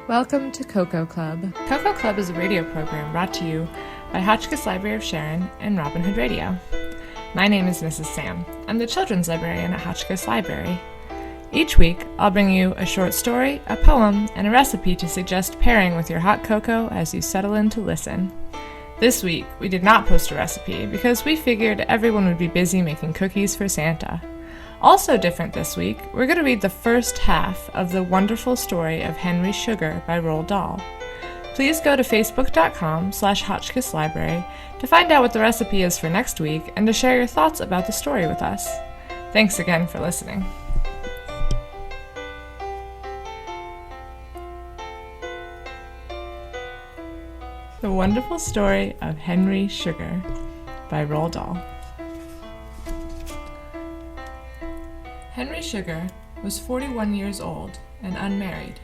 Welcome to Cocoa Club. Cocoa Club is a radio program brought to you by Hotchkiss Library of Sharon and Robin Hood Radio. My name is Mrs. Sam. I'm the children's librarian at Hotchkiss Library. Each week, I'll bring you a short story, a poem, and a recipe to suggest pairing with your hot cocoa as you settle in to listen. This week, we did not post a recipe because we figured everyone would be busy making cookies for Santa. Also different this week, we're going to read the first half of The Wonderful Story of Henry Sugar by Roald Dahl. Please go to facebook.com/Hotchkiss Library to find out what the recipe is for next week and to share your thoughts about the story with us. Thanks again for listening. The Wonderful Story of Henry Sugar by Roald Dahl. Henry Sugar was 41 years old and unmarried.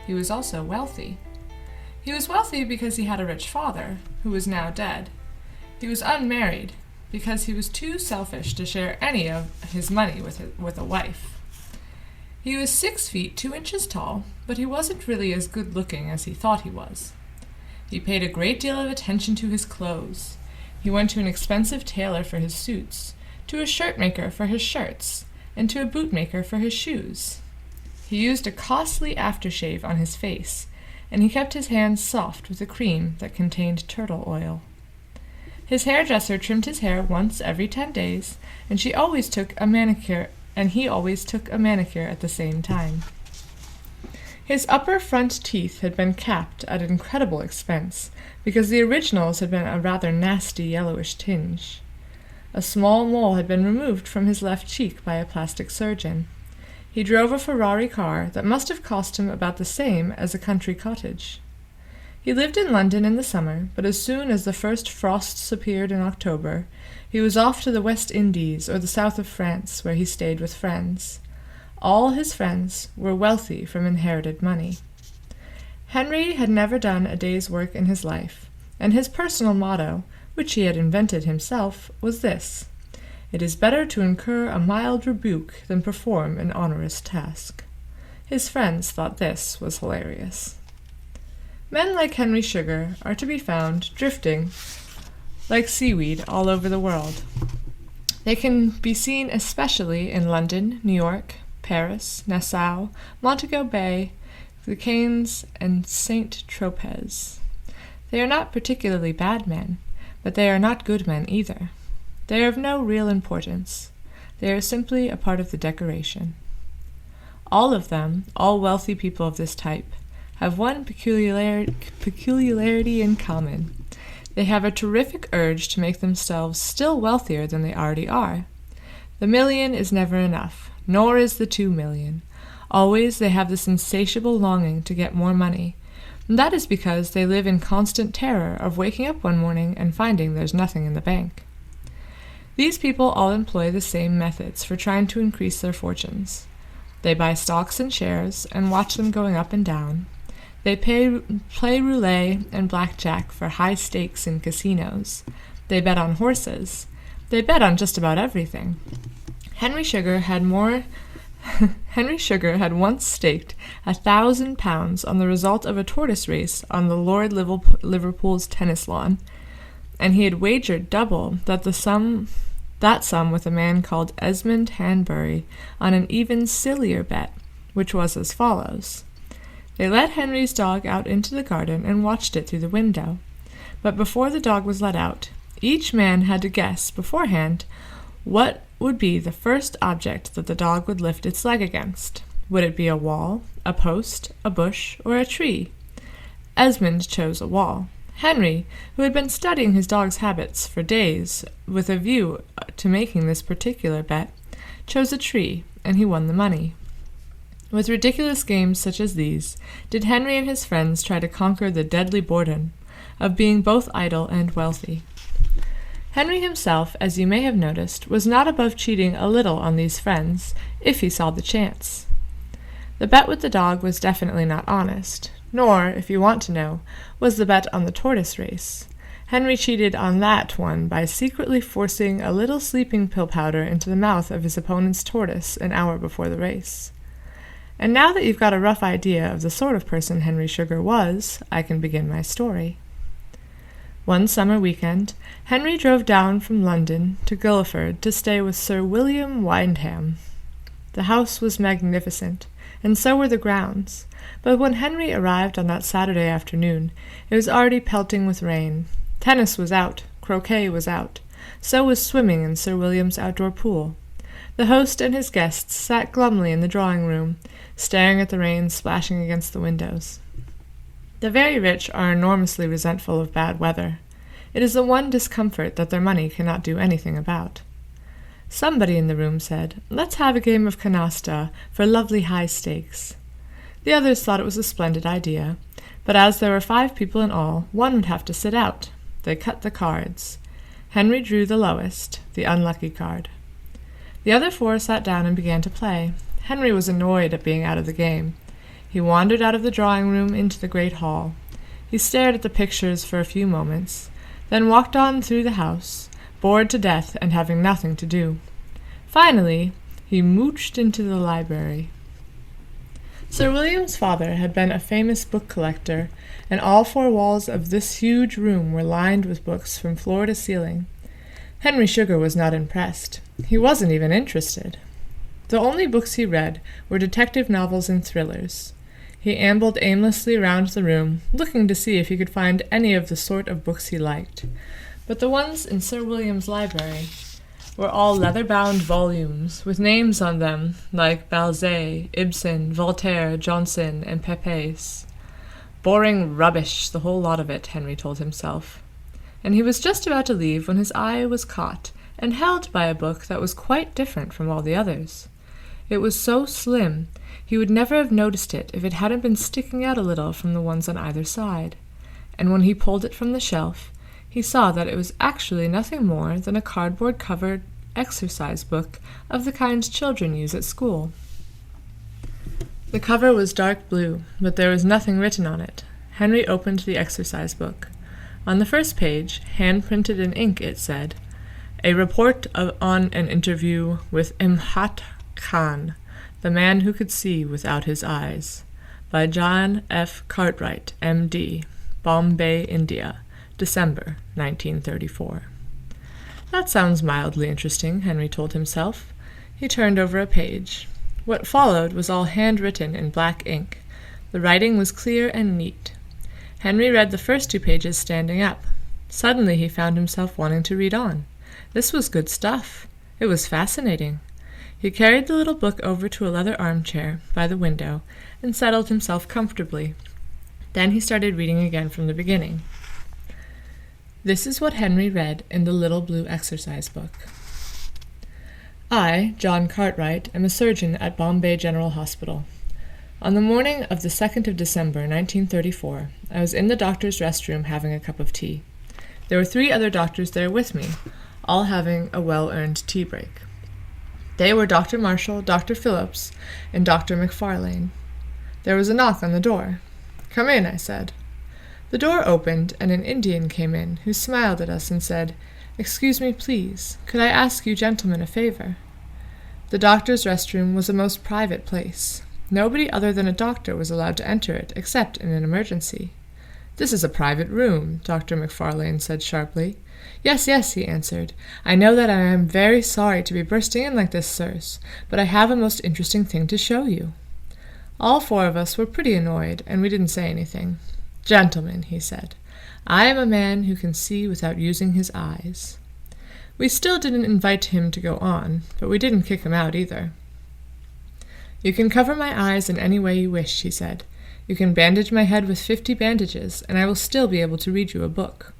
He was also wealthy. He was wealthy because he had a rich father, who was now dead. He was unmarried because he was too selfish to share any of his money with a wife. He was 6 feet 2 inches tall, but he wasn't really as good-looking as he thought he was. He paid a great deal of attention to his clothes. He went to an expensive tailor for his suits, to a shirt-maker for his shirts, and to a bootmaker for his shoes. He used a costly aftershave on his face, and he kept his hands soft with a cream that contained turtle oil. His hairdresser trimmed his hair once every 10 days, and he always took a manicure at the same time. His upper front teeth had been capped at incredible expense, because the originals had been a rather nasty yellowish tinge. A small mole had been removed from his left cheek by a plastic surgeon. He drove a Ferrari car that must have cost him about the same as a country cottage. He lived in London in the summer, but as soon as the first frosts appeared in October, he was off to the West Indies or the south of France, where he stayed with friends. All his friends were wealthy from inherited money. Henry had never done a day's work in his life, and his personal motto, which he had invented himself, was this: "It is better to incur a mild rebuke than perform an onerous task." His friends thought this was hilarious. Men like Henry Sugar are to be found drifting like seaweed all over the world. They can be seen especially in London, New York, Paris, Nassau, Montego Bay, the Cannes, and Saint Tropez. They are not particularly bad men, but they are not good men either. They are of no real importance. They are simply a part of the decoration. All of them, all wealthy people of this type, have one peculiarity in common. They have a terrific urge to make themselves still wealthier than they already are. The million is never enough, nor is the 2 million. Always they have this insatiable longing to get more money, and that is because they live in constant terror of waking up one morning and finding there's nothing in the bank. These people all employ the same methods for trying to increase their fortunes. They buy stocks and shares and watch them going up and down. They play roulette and blackjack for high stakes in casinos. They bet on horses. They bet on just about everything. Henry Sugar had once staked £1,000 on the result of a tortoise race on the Lord Liverpool's tennis lawn, and he had wagered double that sum with a man called Esmond Hanbury on an even sillier bet, which was as follows. They let Henry's dog out into the garden and watched it through the window. But before the dog was let out, each man had to guess beforehand what would be the first object that the dog would lift its leg against. Would it be a wall, a post, a bush, or a tree? Esmond chose a wall. Henry, who had been studying his dog's habits for days with a view to making this particular bet, chose a tree, and he won the money. With ridiculous games such as these, did Henry and his friends try to conquer the deadly boredom of being both idle and wealthy. Henry himself, as you may have noticed, was not above cheating a little on these friends, if he saw the chance. The bet with the dog was definitely not honest, nor, if you want to know, was the bet on the tortoise race. Henry cheated on that one by secretly forcing a little sleeping pill powder into the mouth of his opponent's tortoise an hour before the race. And now that you've got a rough idea of the sort of person Henry Sugar was, I can begin my story. One summer weekend, Henry drove down from London to Guildford to stay with Sir William Wyndham. The house was magnificent, and so were the grounds, but when Henry arrived on that Saturday afternoon, it was already pelting with rain. Tennis was out, croquet was out, so was swimming in Sir William's outdoor pool. The host and his guests sat glumly in the drawing-room, staring at the rain splashing against the windows. The very rich are enormously resentful of bad weather. It is the one discomfort that their money cannot do anything about. Somebody in the room said, "Let's have a game of canasta for lovely high stakes." The others thought it was a splendid idea, but as there were 5 people in all, one would have to sit out. They cut the cards. Henry drew the lowest, the unlucky card. The other 4 sat down and began to play. Henry was annoyed at being out of the game. He wandered out of the drawing-room into the great hall. He stared at the pictures for a few moments, then walked on through the house, bored to death and having nothing to do. Finally, he mooched into the library. Sir William's father had been a famous book collector, and all 4 walls of this huge room were lined with books from floor to ceiling. Henry Sugar was not impressed. He wasn't even interested. The only books he read were detective novels and thrillers. He ambled aimlessly round the room, looking to see if he could find any of the sort of books he liked. But the ones in Sir William's library were all leather-bound volumes, with names on them like Balzac, Ibsen, Voltaire, Johnson, and Pepys. Boring rubbish, the whole lot of it, Henry told himself. And he was just about to leave when his eye was caught and held by a book that was quite different from all the others. It was so slim, he would never have noticed it if it hadn't been sticking out a little from the ones on either side. And when he pulled it from the shelf, he saw that it was actually nothing more than a cardboard-covered exercise book of the kind children use at school. The cover was dark blue, but there was nothing written on it. Henry opened the exercise book. On the first page, hand-printed in ink, it said, "A report on an interview with Imrat Khan, the man who could see without his eyes, by John F. Cartwright, M.D., Bombay, India, December 1934. That sounds mildly interesting, Henry told himself. He turned over a page. What followed was all handwritten in black ink. The writing was clear and neat. Henry read the first 2 pages standing up. Suddenly he found himself wanting to read on. This was good stuff. It was fascinating. He carried the little book over to a leather armchair by the window and settled himself comfortably. Then he started reading again from the beginning. This is what Henry read in the little blue exercise book. I, John Cartwright, am a surgeon at Bombay General Hospital. On the morning of the 2nd of December, 1934, I was in the doctor's restroom having a cup of tea. There were 3 other doctors there with me, all having a well-earned tea break. They were Dr. Marshall, Dr. Phillips, and Dr. McFarlane. There was a knock on the door. "Come in," I said. The door opened, and an Indian came in, who smiled at us and said, "Excuse me, please. Could I ask you gentlemen a favor?" The doctor's restroom was a most private place. Nobody other than a doctor was allowed to enter it, except in an emergency. "This is a private room," Dr. McFarlane said sharply. "Yes, yes," he answered. "I know that I am very sorry to be bursting in like this, sirs, but I have a most interesting thing to show you." All 4 of us were pretty annoyed, and we didn't say anything. "Gentlemen," he said, "I am a man who can see without using his eyes." We still didn't invite him to go on, but we didn't kick him out either. "You can cover my eyes in any way you wish," he said. "You can bandage my head with 50 bandages, and I will still be able to read you a book."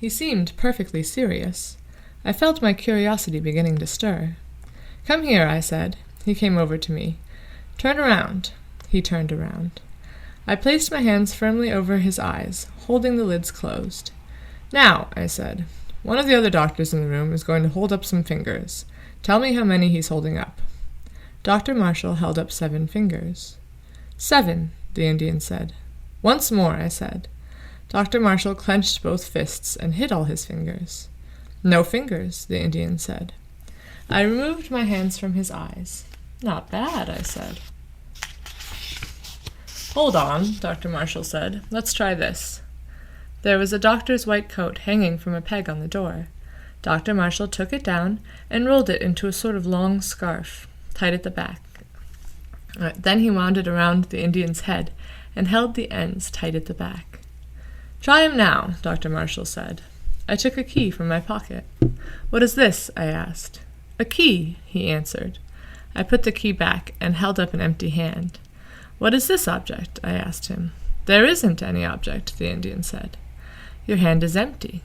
He seemed perfectly serious. I felt my curiosity beginning to stir. "Come here," I said. He came over to me. "Turn around." He turned around. I placed my hands firmly over his eyes, holding the lids closed. "Now," I said, "one of the other doctors in the room is going to hold up some fingers. Tell me how many he's holding up." Dr. Marshall held up 7 fingers. "7, the Indian said. "Once more," I said. Dr. Marshall clenched both fists and hid all his fingers. "No fingers," the Indian said. I removed my hands from his eyes. "Not bad," I said. "Hold on," Dr. Marshall said. "Let's try this." There was a doctor's white coat hanging from a peg on the door. Dr. Marshall took it down and rolled it into a sort of long scarf, tight at the back. Then he wound it around the Indian's head and held the ends tight at the back. "Try him now," Dr. Marshall said. I took a key from my pocket. "What is this?" I asked. "A key," he answered. I put the key back and held up an empty hand. "What is this object?" I asked him. "There isn't any object," the Indian said. "Your hand is empty."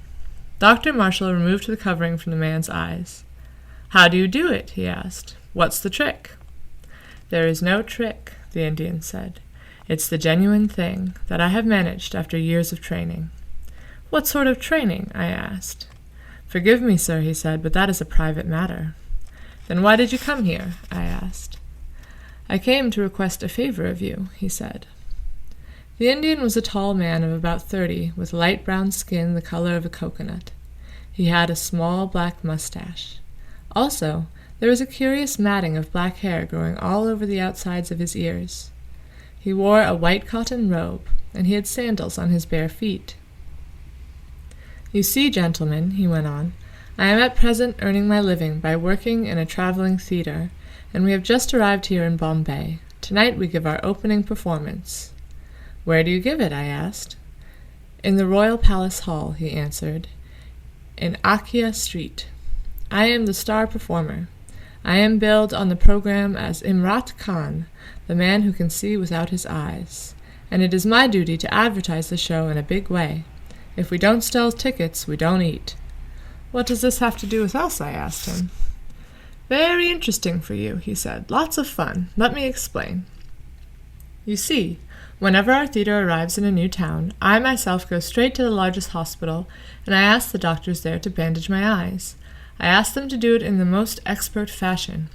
Dr. Marshall removed the covering from the man's eyes. "How do you do it?" he asked. "What's the trick?" "There is no trick," the Indian said. "It's the genuine thing that I have managed after years of training." "What sort of training?" I asked. "Forgive me, sir," he said, "but that is a private matter." "Then why did you come here?" I asked. "I came to request a favor of you," he said. The Indian was a tall man of about 30, with light brown skin the color of a coconut. He had a small black mustache. Also, there was a curious matting of black hair growing all over the outsides of his ears. He wore a white cotton robe, and he had sandals on his bare feet. "You see, gentlemen," he went on, "I am at present earning my living by working in a traveling theatre, and we have just arrived here in Bombay. Tonight we give our opening performance." "Where do you give it?" I asked. "In the Royal Palace Hall," he answered, "in Akia Street. I am the star performer. I am billed on the program as Imrat Khan, the man who can see without his eyes, and it is my duty to advertise the show in a big way. If we don't sell tickets, we don't eat." "What does this have to do with us?" I asked him. "Very interesting for you," he said. "Lots of fun. Let me explain. You see, whenever our theatre arrives in a new town, I myself go straight to the largest hospital, and I ask the doctors there to bandage my eyes. I ask them to do it in the most expert fashion.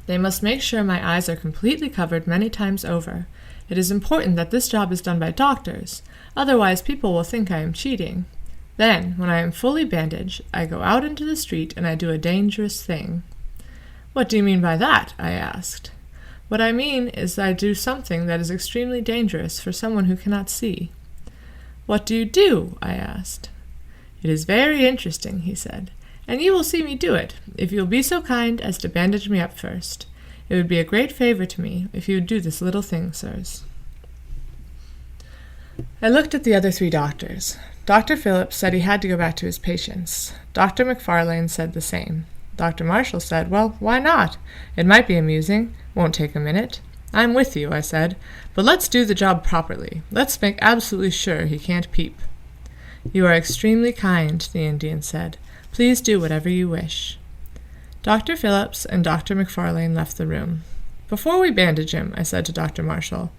They must make sure my eyes are completely covered many times over. It is important that this job is done by doctors, otherwise people will think I am cheating. Then, when I am fully bandaged, I go out into the street and I do a dangerous thing." "What do you mean by that?" I asked. "What I mean is I do something that is extremely dangerous for someone who cannot see." "What do you do?" I asked. "It is very interesting," he said, "and you will see me do it, if you will be so kind as to bandage me up first. It would be a great favor to me if you would do this little thing, sirs." I looked at the other 3 doctors. Dr. Phillips said he had to go back to his patients. Dr. McFarlane said the same. Dr. Marshall said, "Well, why not? It might be amusing. Won't take a minute." "I'm with you," I said, "but let's do the job properly. Let's make absolutely sure he can't peep." "You are extremely kind," the Indian said. "Please do whatever you wish." Dr. Phillips and Dr. McFarlane left the room. "Before we bandage him," I said to Dr. Marshall,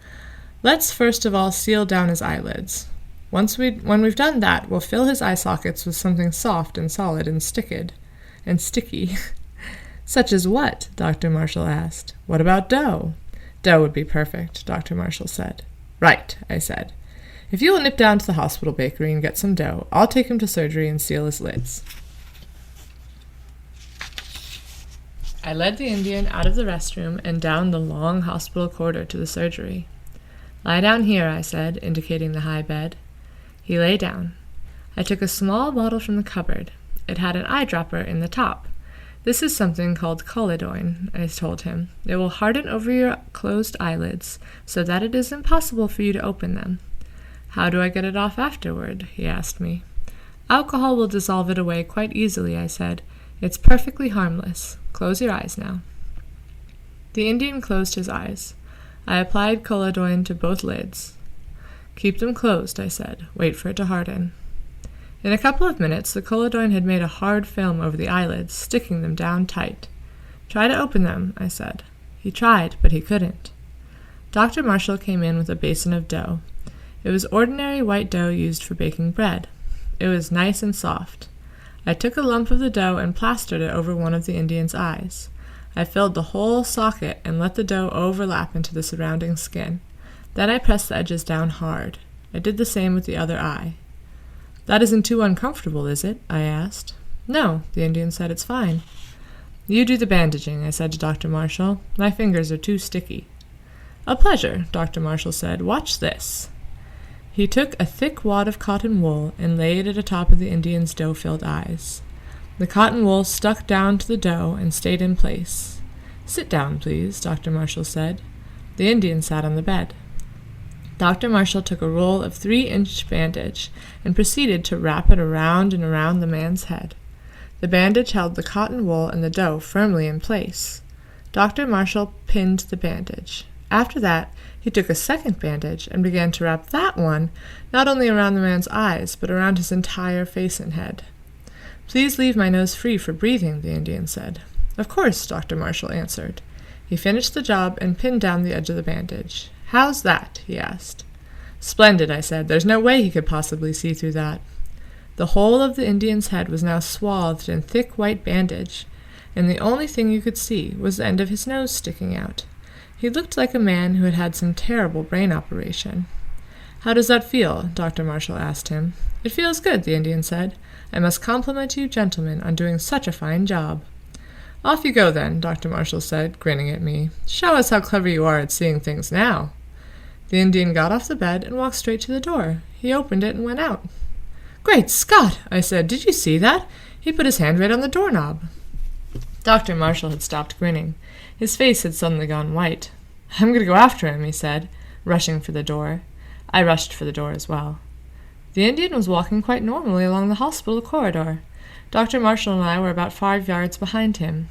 "let's first of all seal down his eyelids. When we've done that, we'll fill his eye sockets with something soft and solid and sticky. "Such as what?" Dr. Marshall asked. "What about dough?" "Dough would be perfect," Dr. Marshall said. "Right," I said. "If you will nip down to the hospital bakery and get some dough, I'll take him to surgery and seal his lids." I led the Indian out of the restroom and down the long hospital corridor to the surgery. "Lie down here," I said, indicating the high bed. He lay down. I took a small bottle from the cupboard. It had an eyedropper in the top. "This is something called collodion," I told him. "It will harden over your closed eyelids so that it is impossible for you to open them." "How do I get it off afterward?" he asked me. "Alcohol will dissolve it away quite easily," I said. "It's perfectly harmless. Close your eyes now." The Indian closed his eyes. I applied collodion to both lids. "Keep them closed," I said. "Wait for it to harden." In a couple of minutes, the collodion had made a hard film over the eyelids, sticking them down tight. "Try to open them," I said. He tried, but he couldn't. Dr. Marshall came in with a basin of dough. It was ordinary white dough used for baking bread. It was nice and soft. I took a lump of the dough and plastered it over one of the Indian's eyes. I filled the whole socket and let the dough overlap into the surrounding skin. Then I pressed the edges down hard. I did the same with the other eye. "That isn't too uncomfortable, is it?" I asked. "No," the Indian said, "it's fine." "You do the bandaging," I said to Dr. Marshall. "My fingers are too sticky." "A pleasure," Dr. Marshall said. "Watch this." He took a thick wad of cotton wool and laid it atop of the Indian's dough-filled eyes. The cotton wool stuck down to the dough and stayed in place. "Sit down, please," Dr. Marshall said. The Indian sat on the bed. Dr. Marshall took a roll of 3-inch bandage and proceeded to wrap it around and around the man's head. The bandage held the cotton wool and the dough firmly in place. Dr. Marshall pinned the bandage. After that, he took a second bandage and began to wrap that one not only around the man's eyes, but around his entire face and head. "Please leave my nose free for breathing," the Indian said. "Of course," Dr. Marshall answered. He finished the job and pinned down the edge of the bandage. "How's that?" he asked. "Splendid," I said. "There's no way he could possibly see through that." The whole of the Indian's head was now swathed in thick white bandage, and the only thing you could see was the end of his nose sticking out. He looked like a man who had had some terrible brain operation. "How does that feel?" Dr. Marshall asked him. "It feels good," the Indian said. "I must compliment you gentlemen on doing such a fine job." "Off you go, then," Dr. Marshall said, grinning at me. "Show us how clever you are at seeing things now." The Indian got off the bed and walked straight to the door. He opened it and went out. "Great Scott!" I said. "Did you see that? He put his hand right on the doorknob." Dr. Marshall had stopped grinning. His face had suddenly gone white. "I'm going to go after him," he said, rushing for the door. I rushed for the door as well. The Indian was walking quite normally along the hospital corridor. Dr. Marshall and I were about 5 yards behind him.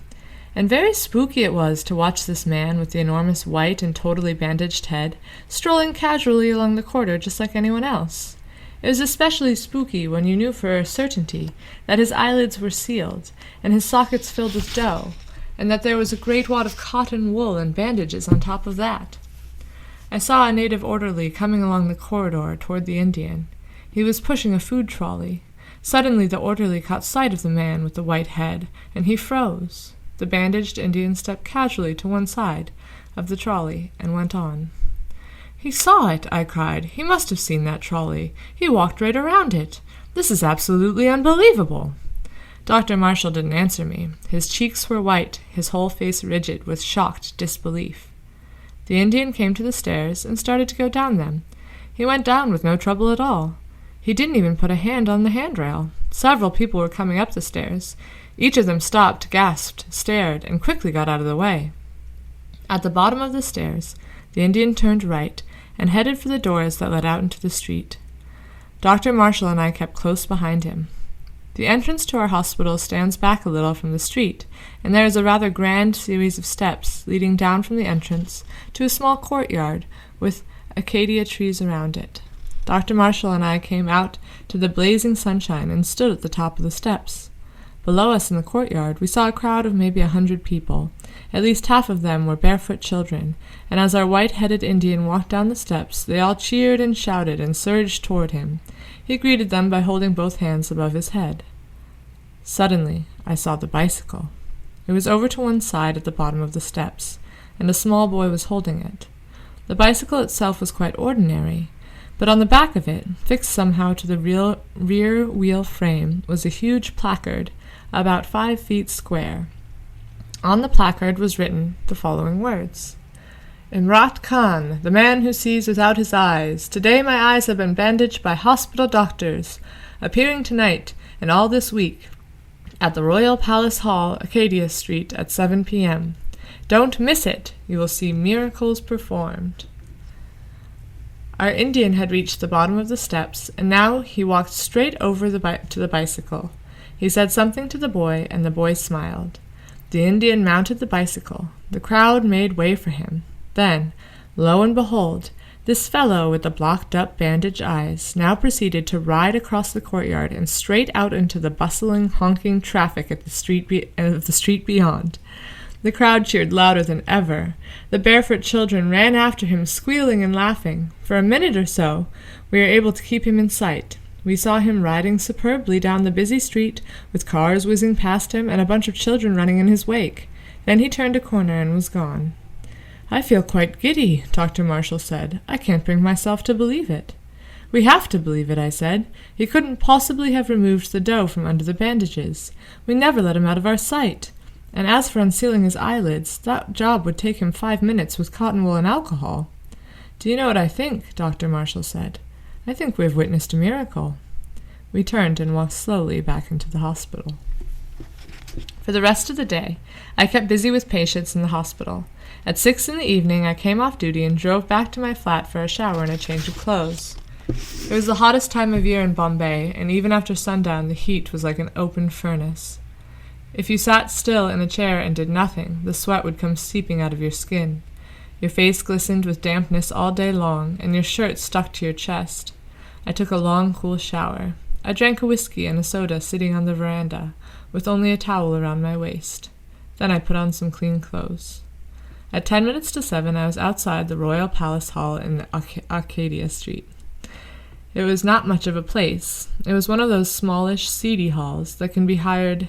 And very spooky it was to watch this man with the enormous white and totally bandaged head strolling casually along the corridor just like anyone else. It was especially spooky when you knew for a certainty that his eyelids were sealed and his sockets filled with dough, and that there was a great wad of cotton wool and bandages on top of that. I saw a native orderly coming along the corridor toward the Indian. He was pushing a food trolley. Suddenly the orderly caught sight of the man with the white head, and he froze. The bandaged Indian stepped casually to one side of the trolley and went on. "He saw it," I cried. "He must have seen that trolley. He walked right around it. This is absolutely unbelievable." Dr. Marshall didn't answer me. His cheeks were white, his whole face rigid with shocked disbelief. The Indian came to the stairs and started to go down them. He went down with no trouble at all. He didn't even put a hand on the handrail. Several people were coming up the stairs. Each of them stopped, gasped, stared, and quickly got out of the way. At the bottom of the stairs, the Indian turned right and headed for the doors that led out into the street. Dr. Marshall and I kept close behind him. The entrance to our hospital stands back a little from the street, and there is a rather grand series of steps leading down from the entrance to a small courtyard with acacia trees around it. Dr. Marshall and I came out to the blazing sunshine and stood at the top of the steps. Below us in the courtyard we saw a crowd of maybe 100 people. At least half of them were barefoot children, and as our white-headed Indian walked down the steps, they all cheered and shouted and surged toward him. He greeted them by holding both hands above his head. Suddenly, I saw the bicycle. It was over to one side at the bottom of the steps, and a small boy was holding it. The bicycle itself was quite ordinary, but on the back of it, fixed somehow to the rear wheel frame, was a huge placard about 5 feet square. On the placard was written the following words: "Imrat Khan, the man who sees without his eyes. Today my eyes have been bandaged by hospital doctors. Appearing tonight and all this week at the Royal Palace Hall, Acacia Street, at 7 p.m. Don't miss it. You will see miracles performed." Our Indian had reached the bottom of the steps, and now he walked straight over to the bicycle. He said something to the boy, and the boy smiled. The Indian mounted the bicycle. The crowd made way for him. Then, lo and behold, this fellow with the blocked-up bandaged eyes now proceeded to ride across the courtyard and straight out into the bustling, honking traffic at the street beyond. The crowd cheered louder than ever. The barefoot children ran after him, squealing and laughing. For a minute or so, we were able to keep him in sight. We saw him riding superbly down the busy street, with cars whizzing past him and a bunch of children running in his wake. Then he turned a corner and was gone. "I feel quite giddy," Dr. Marshall said. "I can't bring myself to believe it." "We have to believe it," I said. "He couldn't possibly have removed the dough from under the bandages. We never let him out of our sight. And as for unsealing his eyelids, that job would take him 5 minutes with cotton wool and alcohol. Do you know what I think? Dr. Marshall said. I think we have witnessed a miracle. We turned and walked slowly back into the hospital. For the rest of the day, I kept busy with patients in the hospital. At 6 in the evening, I came off duty and drove back to my flat for a shower and a change of clothes. It was the hottest time of year in Bombay, and even after sundown, the heat was like an open furnace. If you sat still in a chair and did nothing, the sweat would come seeping out of your skin. Your face glistened with dampness all day long, and your shirt stuck to your chest. I took a long, cool shower. I drank a whiskey and a soda sitting on the veranda, with only a towel around my waist. Then I put on some clean clothes. At 10 minutes to 7, I was outside the Royal Palace Hall in Arcadia Street. It was not much of a place. It was one of those smallish, seedy halls that can be hired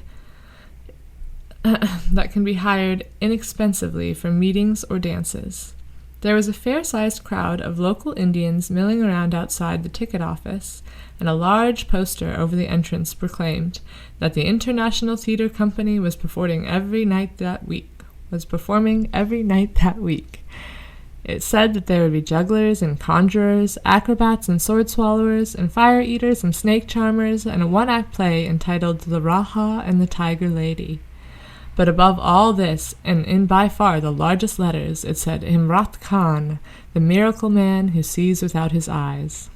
inexpensively for meetings or dances. There was a fair-sized crowd of local Indians milling around outside the ticket office, and a large poster over the entrance proclaimed that the International Theatre Company was performing every night that week. It said that there would be jugglers and conjurers, acrobats and sword swallowers, and fire eaters and snake charmers, and a one-act play entitled The Raja and the Tiger Lady. But above all this, and in by far the largest letters, it said Imrat Khan, the miracle man who sees without his eyes.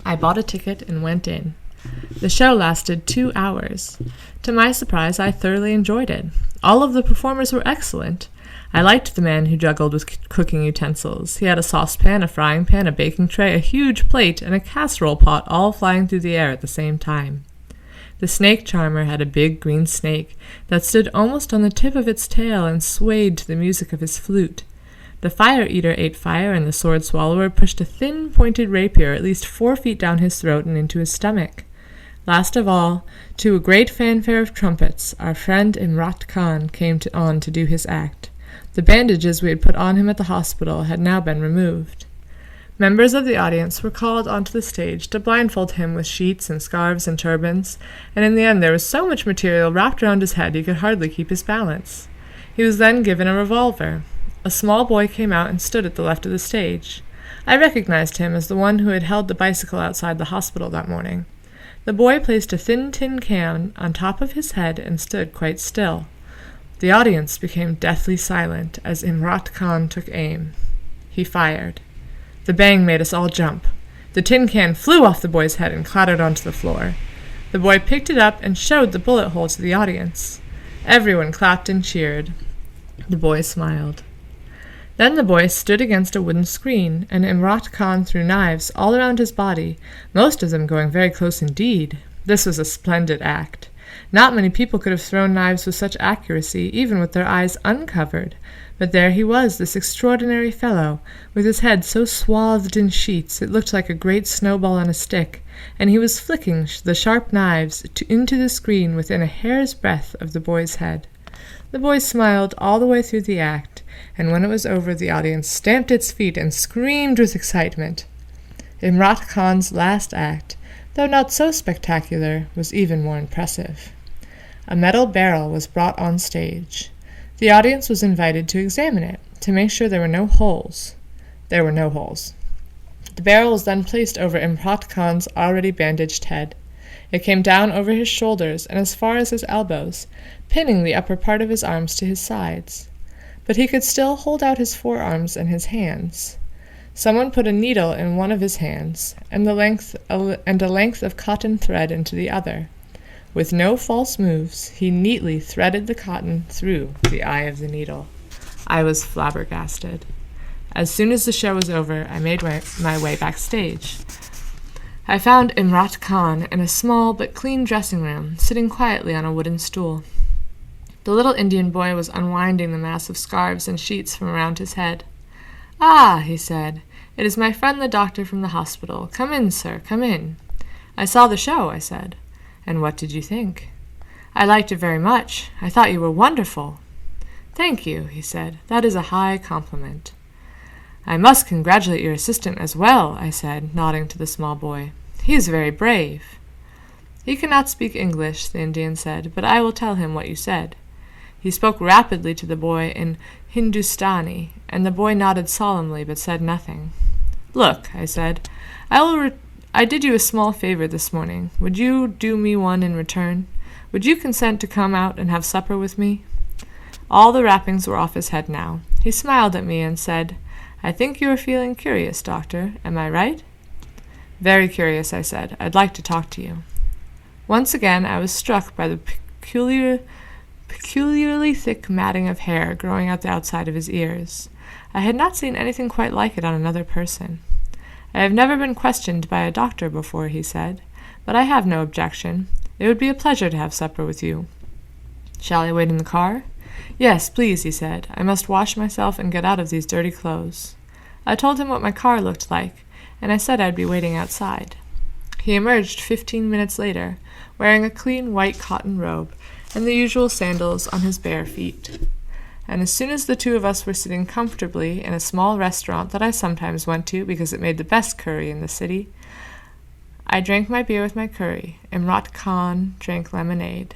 I bought a ticket and went in. The show lasted 2 hours. To my surprise, I thoroughly enjoyed it. All of the performers were excellent. I liked the man who juggled with cooking utensils. He had a saucepan, a frying pan, a baking tray, a huge plate, and a casserole pot all flying through the air at the same time. The snake charmer had a big green snake that stood almost on the tip of its tail and swayed to the music of his flute. The fire eater ate fire, and the sword swallower pushed a thin, pointed rapier at least 4 feet down his throat and into his stomach. Last of all, to a great fanfare of trumpets, our friend Imrat Khan came on to do his act. The bandages we had put on him at the hospital had now been removed. Members of the audience were called onto the stage to blindfold him with sheets and scarves and turbans, and in the end there was so much material wrapped around his head he could hardly keep his balance. He was then given a revolver. A small boy came out and stood at the left of the stage. I recognized him as the one who had held the bicycle outside the hospital that morning. The boy placed a thin tin can on top of his head and stood quite still. The audience became deathly silent as Imrat Khan took aim. He fired. The bang made us all jump. The tin can flew off the boy's head and clattered onto the floor. The boy picked it up and showed the bullet hole to the audience. Everyone clapped and cheered. The boy smiled. Then the boy stood against a wooden screen, and Imrat Khan threw knives all around his body, most of them going very close indeed. This was a splendid act. Not many people could have thrown knives with such accuracy, even with their eyes uncovered. But there he was, this extraordinary fellow, with his head so swathed in sheets it looked like a great snowball on a stick, and he was flicking the sharp knives into the screen within a hair's breadth of the boy's head. The boy smiled all the way through the act, and when it was over the audience stamped its feet and screamed with excitement. Imrat Khan's last act, though not so spectacular, was even more impressive. A metal barrel was brought on stage. The audience was invited to examine it, to make sure there were no holes. There were no holes. The barrel was then placed over Imrat Khan's already bandaged head. It came down over his shoulders and as far as his elbows, pinning the upper part of his arms to his sides. But he could still hold out his forearms and his hands. Someone put a needle in one of his hands, and a length of cotton thread into the other. With no false moves, he neatly threaded the cotton through the eye of the needle. I was flabbergasted. As soon as the show was over, I made my way backstage. I found Imrat Khan in a small but clean dressing room, sitting quietly on a wooden stool. The little Indian boy was unwinding the mass of scarves and sheets from around his head. "Ah," he said, "it is my friend the doctor from the hospital. Come in, sir, come in." "I saw the show," I said. "And what did you think?" "I liked it very much. I thought you were wonderful." "Thank you," he said. "That is a high compliment." "I must congratulate your assistant as well," I said, nodding to the small boy. "He is very brave." "He cannot speak English," the Indian said, "but I will tell him what you said." He spoke rapidly to the boy in Hindustani, and the boy nodded solemnly but said nothing. "Look," I said, I did you a small favor this morning. Would you do me one in return? Would you consent to come out and have supper with me?" All the wrappings were off his head now. He smiled at me and said, "I think you are feeling curious, Doctor. Am I right?" "Very curious," I said. "I'd like to talk to you." Once again I was struck by the peculiarly thick matting of hair growing out the outside of his ears. I had not seen anything quite like it on another person. "I have never been questioned by a doctor before," he said, "but I have no objection. It would be a pleasure to have supper with you." "Shall I wait in the car?" "Yes, please," he said. "I must wash myself and get out of these dirty clothes." I told him what my car looked like, and I said I'd be waiting outside. He emerged 15 minutes later, wearing a clean white cotton robe and the usual sandals on his bare feet. And as soon as the two of us were sitting comfortably in a small restaurant that I sometimes went to because it made the best curry in the city, I drank my beer with my curry. Imrat Khan drank lemonade.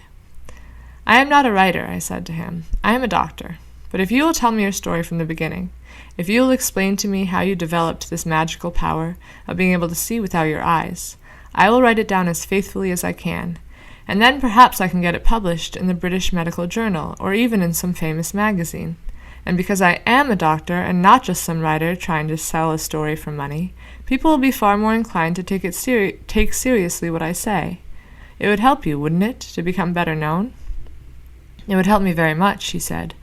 "I am not a writer," I said to him. "I am a doctor. But if you will tell me your story from the beginning, if you will explain to me how you developed this magical power of being able to see without your eyes, I will write it down as faithfully as I can, and then perhaps I can get it published in the British Medical Journal or even in some famous magazine. And because I am a doctor and not just some writer trying to sell a story for money, people will be far more inclined to take seriously what I say. It would help you, wouldn't it, to become better known?" "It would help me very much," he said.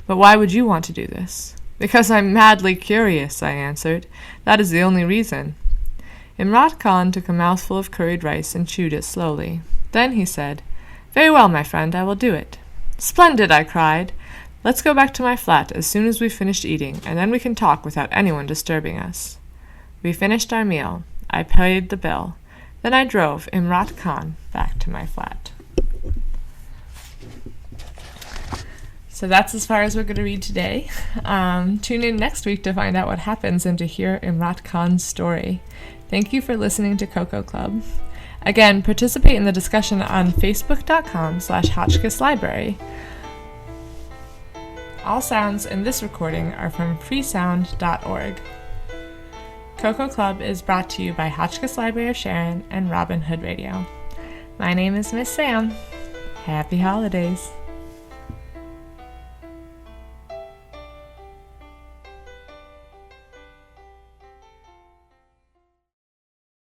"But why would you want to do this?" "Because I'm madly curious," I answered. "That is the only reason." Imrat Khan took a mouthful of curried rice and chewed it slowly. Then he said, "Very well, my friend, I will do it." "Splendid!" I cried. "Let's go back to my flat as soon as we've finished eating, and then we can talk without anyone disturbing us." We finished our meal. I paid the bill. Then I drove Imrat Khan back to my flat. So that's as far as we're going to read today. Tune in next week to find out what happens and to hear Imrat Khan's story. Thank you for listening to Cocoa Club. Again, participate in the discussion on facebook.com/Hotchkiss Library. All sounds in this recording are from freesound.org. Cocoa Club is brought to you by Hotchkiss Library of Sharon and Robin Hood Radio. My name is Miss Sam. Happy holidays.